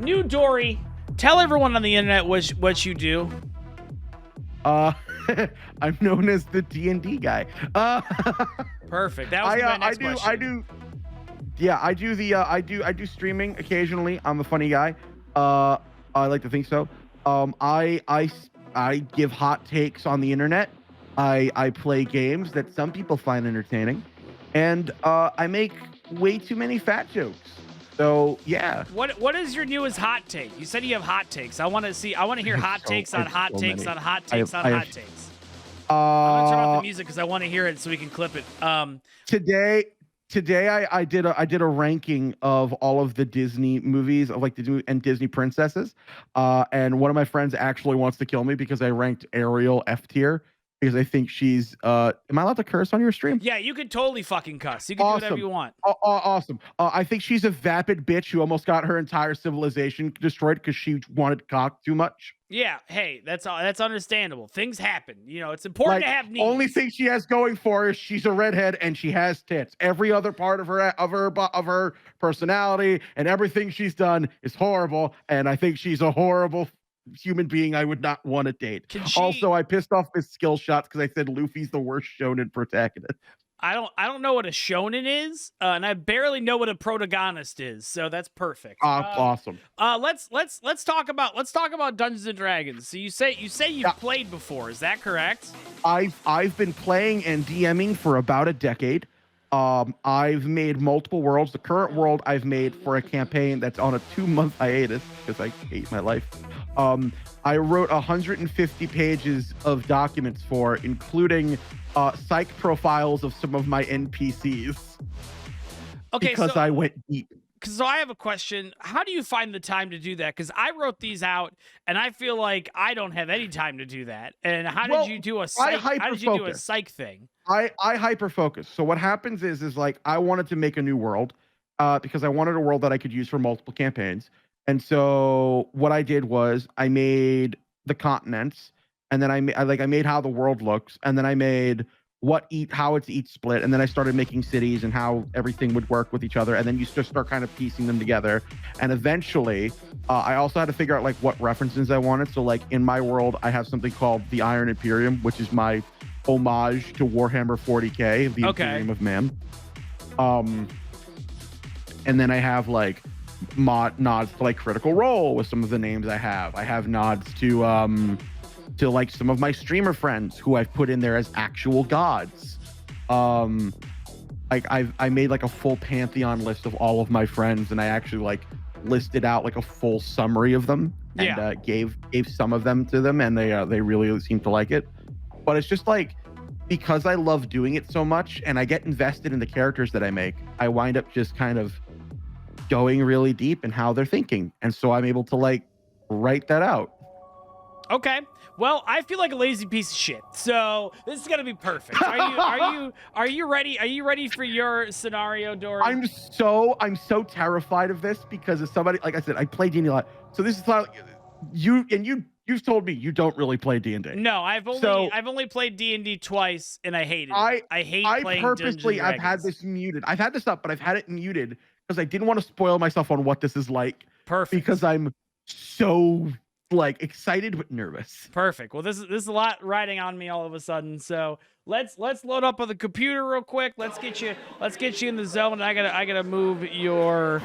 NewDori, tell everyone on the internet what you do. I'm known as the D&D guy. Perfect. That was my next question. I do streaming occasionally. I'm a funny guy. I like to think so. I give hot takes on the internet. I play games that some people find entertaining, and I make way too many fat jokes. So yeah. What is your newest hot take? You said you have hot takes. I want to hear hot takes on hot takes on hot takes on hot takes. I'm gonna turn off the music because I want to hear it so we can clip it. Today I did a ranking of all of the Disney movies of like Disney princesses, and one of my friends actually wants to kill me because I ranked Ariel F tier because I think she's am I allowed to curse on your stream? Yeah, you can totally fucking cuss. You can do whatever you want. Awesome. I think she's a vapid bitch who almost got her entire civilization destroyed because she wanted cock too much. Yeah, hey, that's understandable. Things happen. You know, it's important to have needs. Only thing she has going for her is she's a redhead and she has tits. Every other part of her personality and everything she's done is horrible, and I think she's a horrible human being I would not want to date. Also, I pissed off his skill shots because I said Luffy's the worst shonen protagonist. I don't know what a shonen is, and I barely know what a protagonist is, so that's perfect. Awesome. Let's talk about Dungeons and Dragons. So you say you've played before, is that correct? I've been playing and DMing for about a decade. I've made multiple worlds. The current world I've made for a campaign that's on a 2-month hiatus because I hate my life. I wrote 150 pages of documents for, including psych profiles of some of my NPCs. Okay, because I went deep. So I have a question. How do you find the time to do that? Because I wrote these out, and I feel like I don't have any time to do that. And how did you do a psych? How did you do a psych thing? I hyper focus. So what happens is like I wanted to make a new world because I wanted a world that I could use for multiple campaigns. And so what I did was I made the continents, and then I made how the world looks, and then I made how it's each split, and then I started making cities and how everything would work with each other, and then you just start kind of piecing them together. And eventually, I also had to figure out like what references I wanted. So like in my world, I have something called the Iron Imperium, which is my homage to Warhammer 40K, the Imperium of Man. And then I have like nods to like Critical Role with some of the names I have. I have nods to like some of my streamer friends who I've put in there as actual gods. Like I made like a full pantheon list of all of my friends, and I actually like listed out like a full summary of them and gave some of them to them, and they really seem to like it. But it's just like, because I love doing it so much and I get invested in the characters that I make, I wind up just kind of going really deep in how they're thinking, and so I'm able to like write that out. Okay. Well, I feel like a lazy piece of shit, so this is gonna be perfect. Are you ready? Are you ready for your scenario, Dory? I'm so terrified of this because as somebody, like I said, I play D&D a lot. So this is not you've told me you don't really play D&D. No, I've only played D&D twice, and I hate it. I hate playing purposely. I've had this muted. I've had this up, but I've had it muted because I didn't want to spoil myself on what this is like. Perfect. Because I'm so like excited but nervous. Perfect. Well, this is a lot riding on me all of a sudden. So let's load up on the computer real quick. Let's get you in the zone. I gotta move your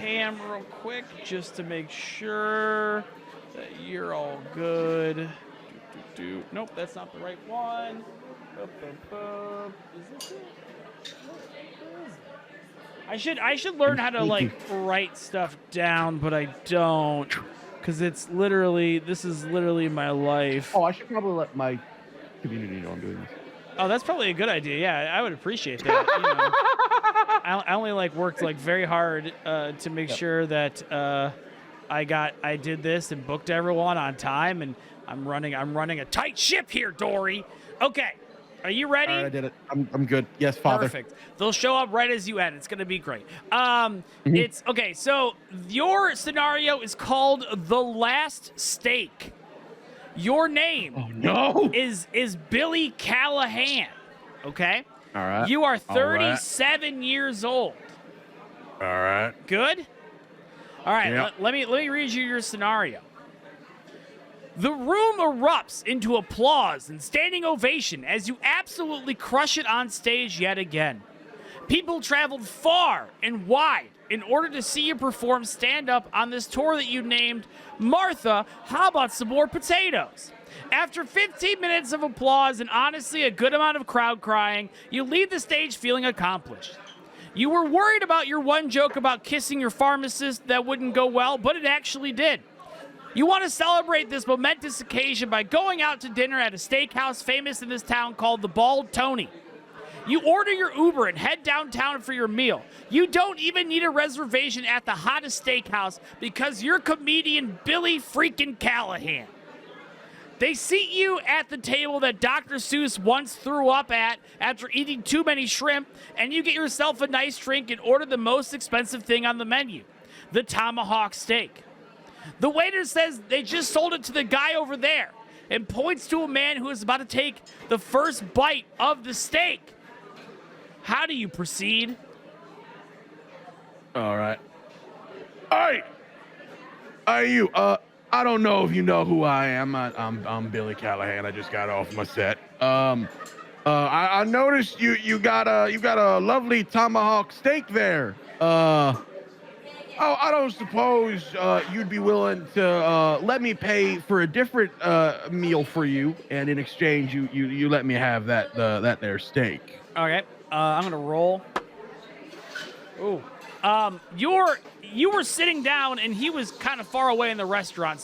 cam real quick just to make sure that you're all good. Nope, that's not the right one. Is this it? I should learn how to like write stuff down, but I don't. Because this is literally my life. Oh, I should probably let my community know I'm doing this. Oh, that's probably a good idea. Yeah, I would appreciate that. You know, I only like worked like very hard to make sure that I did this and booked everyone on time, and I'm running a tight ship here, Dory. Okay. Are you ready? All right, I did it. I'm good. Yes, Father. Perfect. They'll show up right as you end. It's going to be great. It's okay. So your scenario is called The Last Steak. Your name is Billy Callahan. Okay? All right. You are 37 years old. All right. Good? All right, Yeah. let me read you your scenario. The room erupts into applause and standing ovation as you absolutely crush it on stage yet again. People traveled far and wide in order to see you perform stand-up on this tour that you named Martha, How About Some More Potatoes? After 15 minutes of applause and honestly a good amount of crowd crying, you leave the stage feeling accomplished. You were worried about your one joke about kissing your pharmacist that wouldn't go well, but it actually did. You want to celebrate this momentous occasion by going out to dinner at a steakhouse famous in this town called the Bald Tony. You order your Uber and head downtown for your meal. You don't even need a reservation at the hottest steakhouse because you're comedian Billy freaking Callahan. They seat you at the table that Dr. Seuss once threw up at after eating too many shrimp, and you get yourself a nice drink and order the most expensive thing on the menu, the tomahawk steak. The waiter says they just sold it to the guy over there and points to a man who is about to take the first bite of the steak. How do you proceed? All right. Hey, you. I don't know if you know who I am. I'm Billy Callahan. I just got off my set. I noticed you got a lovely tomahawk steak there. I don't suppose you'd be willing to let me pay for a different meal for you, and in exchange, you let me have that there steak. Okay, I'm gonna roll. Ooh, you were sitting down, and he was kind of far away in the restaurant.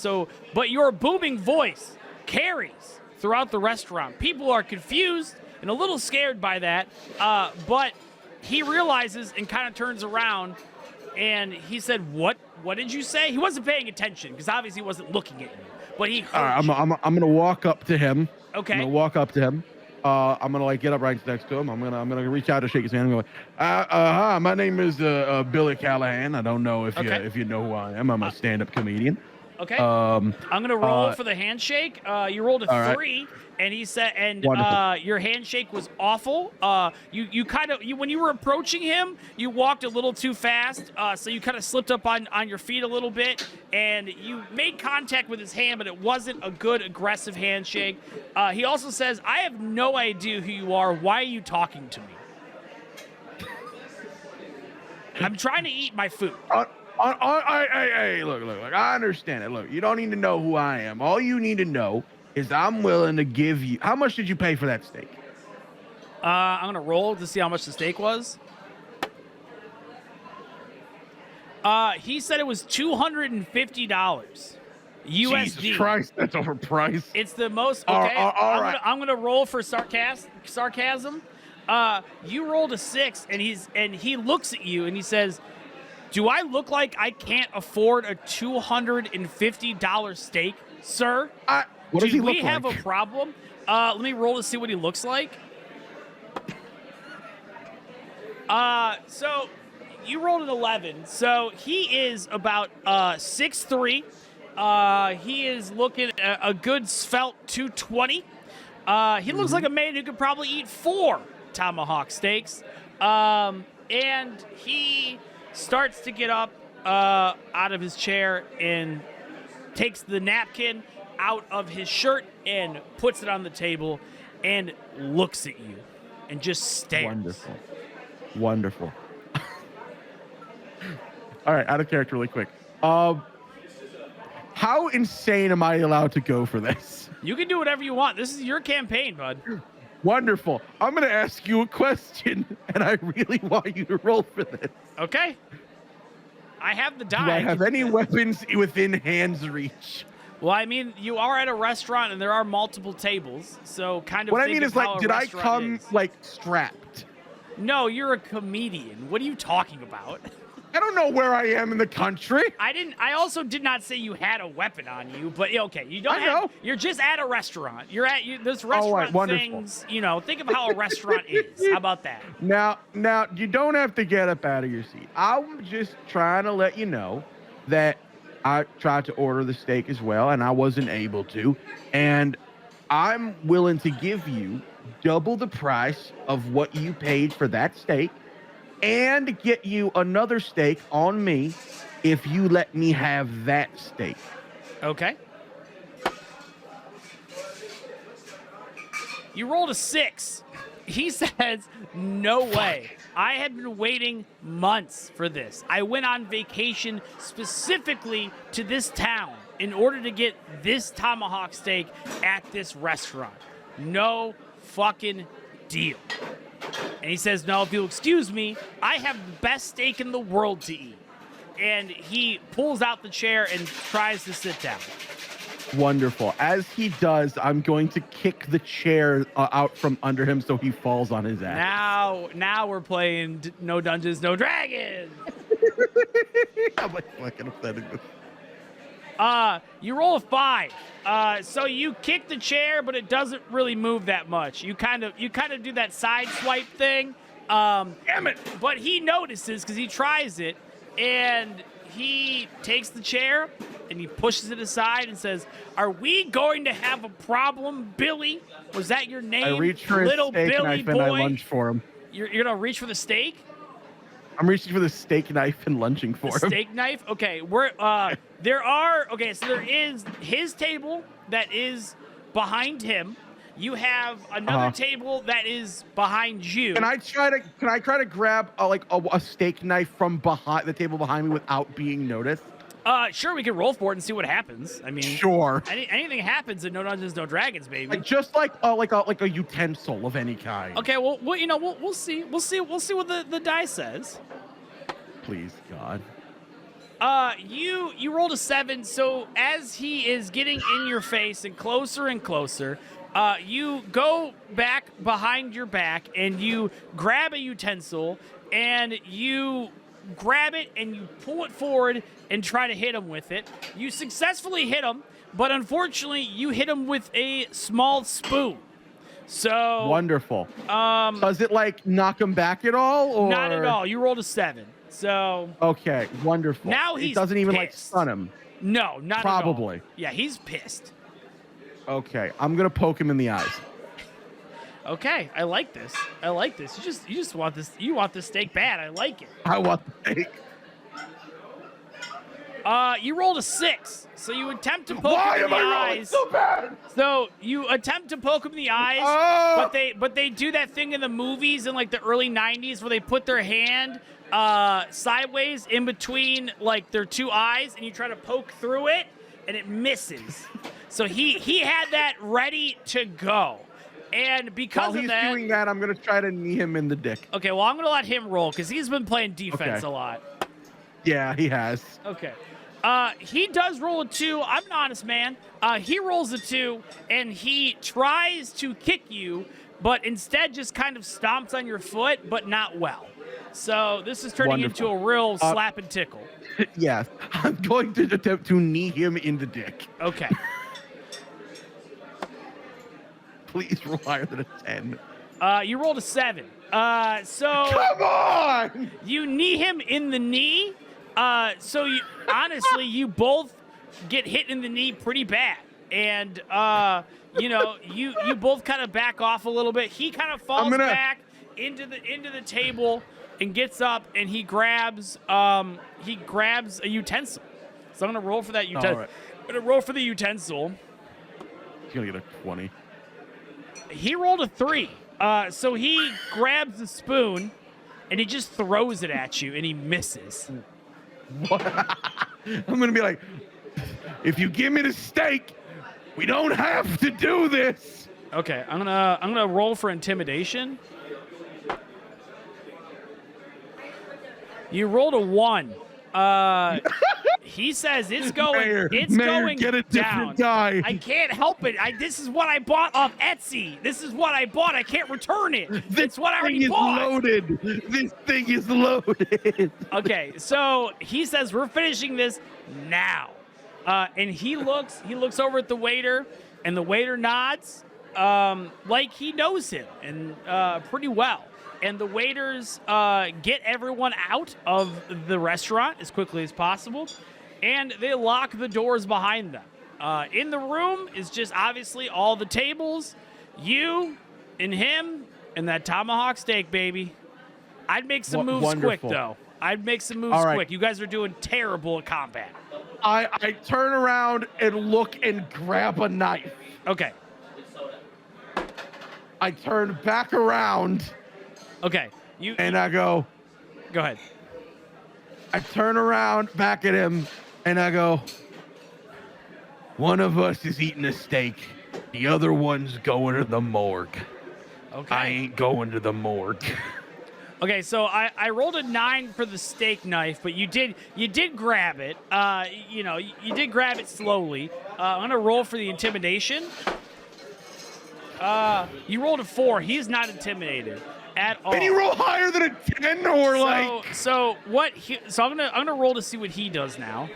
But your booming voice carries throughout the restaurant. People are confused and a little scared by that, but he realizes and kind of turns around. And he said, "What? What did you say?" He wasn't paying attention because obviously he wasn't looking at you. But he heard. I'm gonna walk up to him. Okay. I'm gonna walk up to him. I'm gonna like get up right next to him. I'm gonna reach out to shake his hand and go, "Hi, my name is Billy Callahan. I don't know if you know who I am. I'm a stand-up comedian." Okay. I'm gonna roll for the handshake. You rolled a 3, and he said, and your handshake was awful. You kind of when you were approaching him, you walked a little too fast, so you kind of slipped up on your feet a little bit, and you made contact with his hand, but it wasn't a good aggressive handshake. He also says, "I have no idea who you are. Why are you talking to me?" I'm trying to eat my food. Hey, look, I understand it. Look, you don't need to know who I am. All you need to know is I'm willing to give you. How much did you pay for that steak? I'm going to roll to see how much the steak was. He said it was $250 USD. Jesus Christ, that's overpriced. It's the most. Okay, all right. I'm going to roll for sarcasm. You rolled a 6, and he looks at you and he says, "Do I look like I can't afford a $250 steak, sir? What does he look we have a problem?" Let me roll to see what he looks like. So you rolled an 11. So he is about 6'3". He is looking at a good svelte 220. He looks like a man who could probably eat 4 tomahawk steaks. And he starts to get up out of his chair and takes the napkin out of his shirt and puts it on the table and looks at you and just stares. Wonderful. All right, out of character really quick. How insane am I allowed to go for this? You can do whatever you want. This is your campaign, bud. Wonderful. I'm going to ask you a question, and I really want you to roll for this. Okay. I have the die. Do I have any weapons within hand's reach? Well, I mean, you are at a restaurant, and there are multiple tables, so kind of. What I mean is, like, did I come like strapped? No, you're a comedian. What are you talking about? I don't know where I am in the country. I also did not say you had a weapon on you, but okay, you don't. I know. You're just at a restaurant. You're at this restaurant things. You know, think of how a restaurant is. How about that? Now, you don't have to get up out of your seat. I'm just trying to let you know that I tried to order the steak as well, and I wasn't able to. And I'm willing to give you double the price of what you paid for that steak, and get you another steak on me if you let me have that steak. Okay. You rolled a 6. He says, no way. I have been waiting months for this. I went on vacation specifically to this town in order to get this tomahawk steak at this restaurant. No fucking deal. And he says, no, if you'll excuse me, I have the best steak in the world to eat. And he pulls out the chair and tries to sit down. Wonderful. As he does, I'm going to kick the chair out from under him so he falls on his ass. Now we're playing No Dungeons, No Dragons. I'm like fucking upsetting this. You roll a 5. So you kick the chair, but it doesn't really move that much. You kind of do that side swipe thing. Damn it! But he notices because he tries it, and he takes the chair and he pushes it aside and says, "Are we going to have a problem, Billy? Was that your name? I reach for Little his steak Billy knife boy?" and I lunge for him. You're gonna reach for the steak? I'm reaching for the steak knife and lunging for him. Steak knife? Okay, so there is his table that is behind him. You have another table that is behind you. Can I try to grab a steak knife from behind the table behind me without being noticed? Sure, we can roll for it and see what happens. I mean, sure. Anything happens in No Dungeons, No Dragons, baby. Like just like a utensil of any kind. Okay, well, we'll see. We'll see what the die says. Please, God. You rolled a 7, so as he is getting in your face and closer, you go back behind your back and you grab a utensil and you grab it and you pull it forward and try to hit him with it. You successfully hit him, but unfortunately you hit him with a small spoon. So wonderful. Does it like knock him back at all? Or not at all. You rolled a 7. So okay, wonderful. Now it doesn't even like pissed. stun him. No, not probably. At all. Yeah, he's pissed. Okay, I'm gonna poke him in the eyes. Okay, I like this. You just want this. You want this steak bad. I like it. I want the steak. You rolled a 6, so you attempt to poke him in the eyes. So bad? So you attempt to poke him in the eyes, but they do that thing in the movies in like the early 90s where they put their hand sideways in between like their two eyes, and you try to poke through it, and it misses. So he had that ready to go. And because of that, while he's doing that, I'm gonna try to knee him in the dick. Okay, well, I'm gonna let him roll because he's been playing defense a lot. Yeah, he has. Okay. He does roll a 2. I'm an honest man. He rolls a 2, and he tries to kick you, but instead just kind of stomps on your foot, but not well. So this is turning into a real slap and tickle. Yes, I'm going to attempt to knee him in the dick. Okay. Please roll higher than a 10. You rolled a 7. So come on! You knee him in the knee. So you honestly, you both get hit in the knee pretty bad, and you both kind of back off a little bit. He kind of falls back into the table and gets up, and he grabs a utensil. So I'm gonna roll for that utensil. Right. I'm gonna roll for the utensil. He's gonna get a 20. He rolled a 3. So he grabs the spoon and he just throws it at you, and he misses. What? I'm gonna be like, if you give me the steak, we don't have to do this. Okay, I'm gonna roll for intimidation. You rolled a 1. He says it's going. Mayor, going get a different die. I can't help it. This is what I bought off Etsy. This is what I bought. I can't return it. It's what I already bought. Loaded. This thing is loaded. Okay, so he says we're finishing this now, and he looks over at the waiter, and the waiter nods, like he knows him and pretty well. And the waiters get everyone out of the restaurant as quickly as possible, and they lock the doors behind them. In the room is just obviously all the tables, you and him, and that tomahawk steak, baby. I'd make some moves quick, though. I'd make some moves All right. quick. You guys are doing terrible at combat. I turn around and look and grab a knife. Okay. I turn back around Okay. and I go ahead. I turn around back at him and I go, one of us is eating a steak. The other one's going to the morgue. Okay. I ain't going to the morgue. Okay, so I rolled a 9 for the steak knife, but you did grab it. You did grab it slowly. I'm gonna roll for the intimidation. You rolled a 4. He's not intimidated at all. Can you roll higher than a 10 or like? So I'm gonna roll to see what he does now.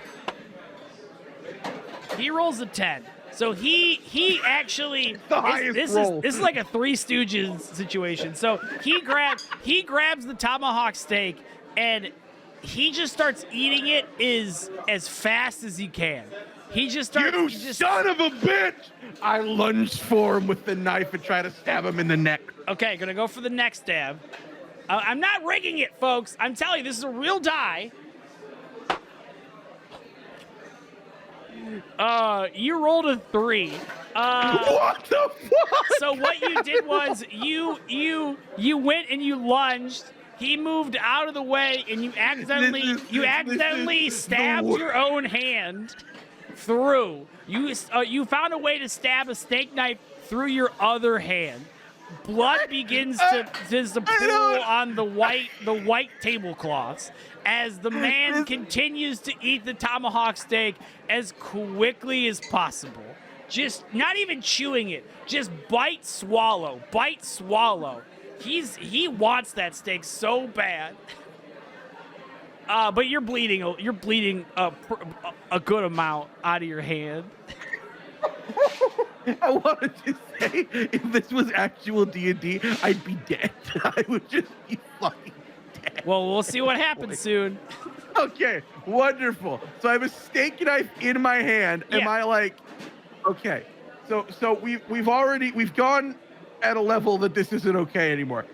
He rolls a 10. So he actually The highest roll. This is like a Three Stooges situation. So he grabs the tomahawk steak and he just starts eating it as fast as he can. He just starts. Son of a bitch! I lunged for him with the knife and try to stab him in the neck. Okay, gonna go for the next stab. I'm not rigging it, folks. I'm telling you, this is a real die. You rolled a 3. What the fuck? So what you did was you went and you lunged. He moved out of the way, and you accidentally stabbed your own hand through. You found a way to stab a steak knife through your other hand. Blood begins to pool on the white tablecloths as the man continues to eat the tomahawk steak as quickly as possible. Just not even chewing it, just bite, swallow. He wants that steak so bad. But you're bleeding a good amount out of your hand. I wanted to say, if this was actual D&D, I'd be dead. I would just be fucking dead. Well, we'll see what happens soon. Okay, wonderful. So I have a steak knife in my hand. Yeah. Am I like, okay? So we've gone at a level that this isn't okay anymore.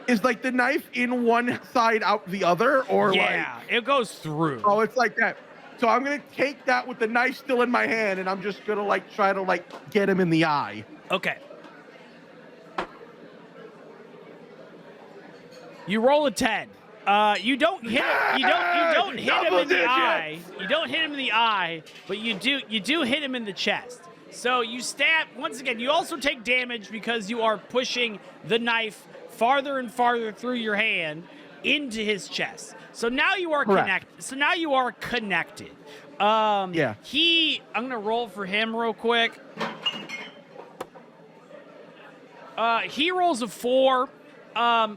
Is like the knife in one side out the other, or yeah, it goes through. Oh, it's like that. So I'm gonna take that with the knife still in my hand, and I'm just gonna like try to like get him in the eye. Okay. You roll a 10. You don't hit him. You don't hit him in the eye. You don't hit him in the eye, but you do hit him in the chest. So you stab once again. You also take damage because you are pushing the knife farther and farther through your hand into his chest. So now you are connected. Yeah. I'm gonna roll for him real quick. He rolls a 4.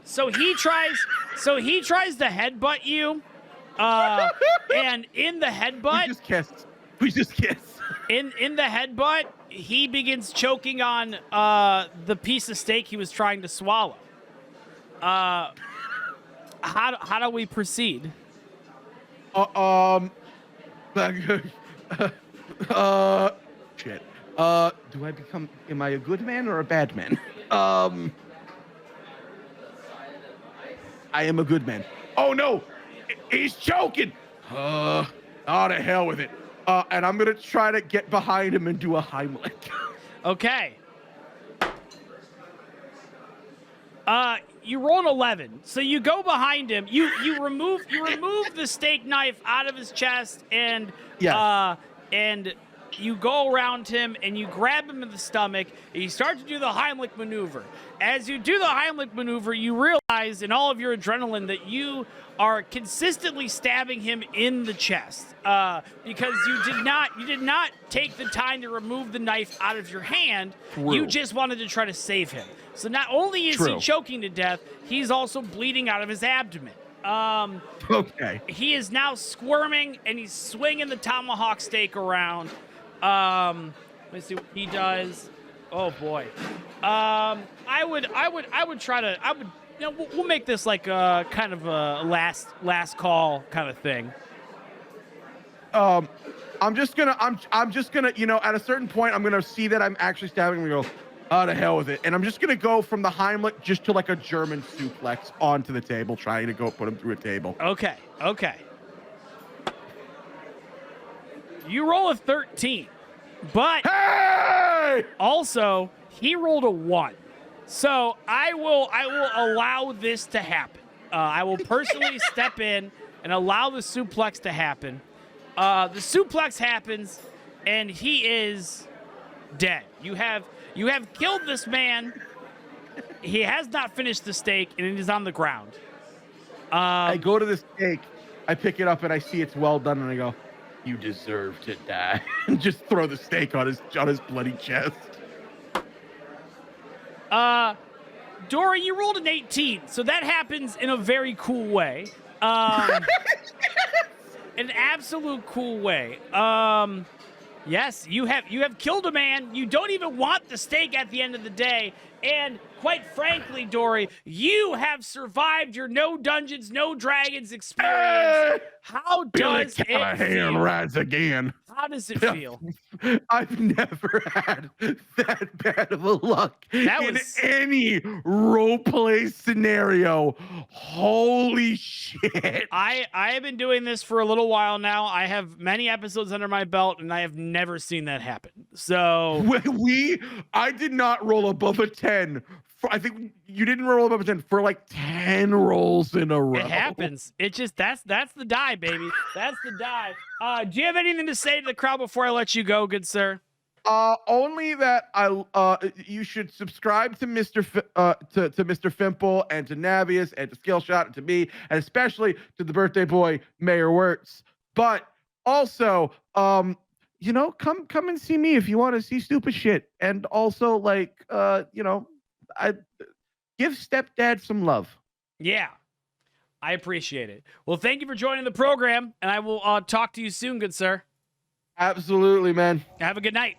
So he tries to headbutt you. And in the headbutt, We just kiss. In the headbutt, he begins choking on the piece of steak he was trying to swallow. How do we proceed? Shit. Am I a good man or a bad man? I am a good man. Oh no, he's choking. To hell with it. And I'm gonna try to get behind him and do a Heimlich. Okay. You roll an 11. So you go behind him. You remove the steak knife out of his chest, and and you go around him and you grab him in the stomach and you start to do the Heimlich maneuver. As you do the Heimlich maneuver, you realize in all of your adrenaline that you are consistently stabbing him in the chest because you did not take the time to remove the knife out of your hand. True. You just wanted to try to save him. So not only is he choking to death, he's also bleeding out of his abdomen. Okay. He is now squirming and he's swinging the tomahawk steak around. Let's see what he does. Oh boy. I would try to. We'll make this like a kind of a last call kind of thing. I'm just gonna, at a certain point, I'm gonna see that I'm actually stabbing him and go, Oh, to hell with it. And I'm just going to go from the Heimlich just to like a German suplex onto the table, trying to go put him through a table. Okay. You roll a 13, but Hey! also he rolled a 1. So I will allow this to happen. I will personally step in and allow the suplex to happen. The suplex happens, and he is dead. You have killed this man. He has not finished the steak, and it is on the ground. I go to the steak, I pick it up, and I see it's well done, and I go, "You deserve to die," and just throw the steak on his bloody chest. Dori, you rolled an 18, so that happens in a very cool way. An absolute cool way. Yes, you have killed a man. You don't even want the steak at the end of the day. And quite frankly, Dori, you have survived your No Dungeons, No Dragons experience. How does it feel? Rides again. How does it feel? I've never had that bad of a luck in any role play scenario. Holy shit. I have been doing this for a little while now. I have many episodes under my belt, and I have never seen that happen. So I did not roll above a 10. I think you didn't roll above a 10 for like 10 rolls in a row. It happens. It just that's the die, baby. That's the die. Do you have anything to say to the crowd before I let you go, good sir? Only that you should subscribe to Mr. To Mr. Fimple and to Navius and to Skillshot and to me and especially to the birthday boy Mayor Wertz. But also, come and see me if you want to see stupid shit. And also, I give stepdad some love. Yeah, I appreciate it. Well, thank you for joining the program, and I will talk to you soon, good sir. Absolutely, man. Have a good night.